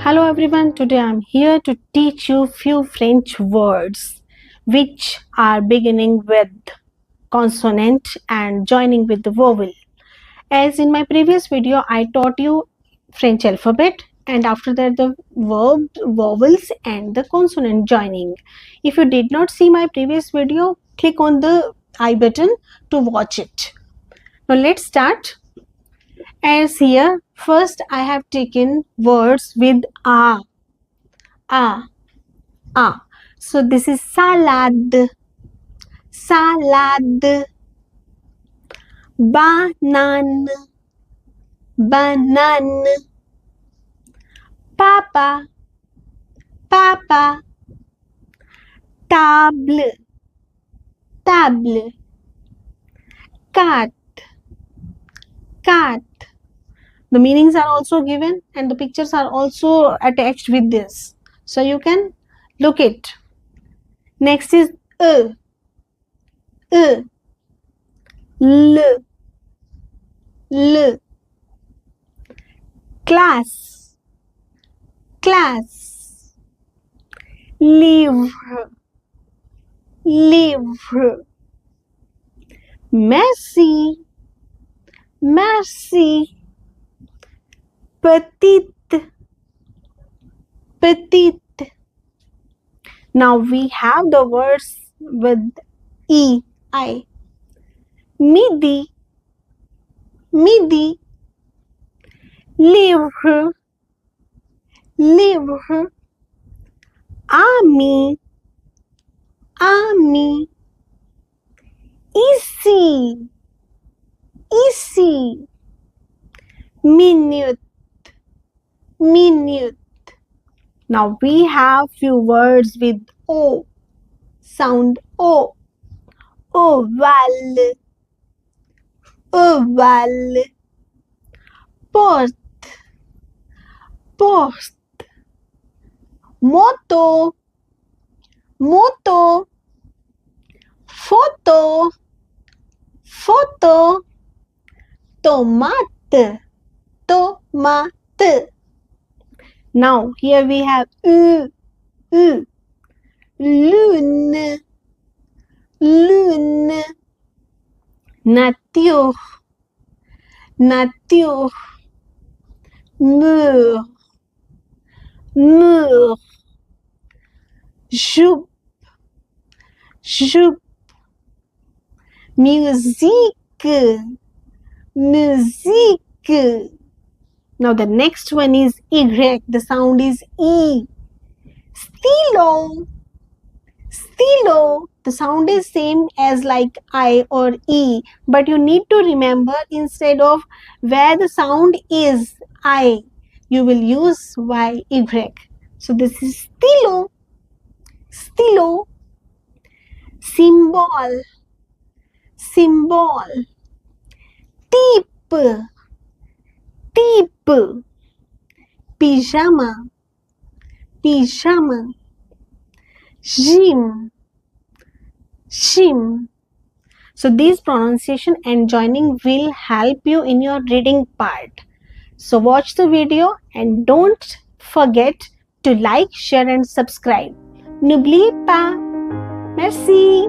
Hello everyone, today I'm here to teach you few French words which are beginning with consonant and joining with the vowel. As in my previous video, I taught you French alphabet and after that the vowels and the consonant joining. If you did not see my previous video, click on the I button to watch it. Now let's start. As here, first I have taken words with a. So this is salad, salad, banana, banana, papa, papa, table, table, cat, cat. The meanings are also given and the pictures are also attached with this, so you can look it. Next is l, l, class, class, livre, livre, merci, merci, petite, petite. Now we have the words with E, I. Midi, midi, livre, livre, ami, ami, ici, ici, minute, minute. Now we have few words with O, sound O. Oval, oval, porte, porte, moto, moto, photo, photo, tomate, tomate. Now here we have lune, lune, lune, nature, nature, mur, mur, jupe, jupe, musique, musique. Now the next one is Y, the sound is E. Stilo, stilo, the sound is same as like I or E, but you need to remember instead of where the sound is I, you will use Y, Y. So this is stilo, stilo, symbol, symbol, tip, tip, pijama, pijama, gym, gym. So these pronunciation and joining will help you in your reading part. So watch the video and don't forget to like, share and subscribe. N'oubliez pas. Merci.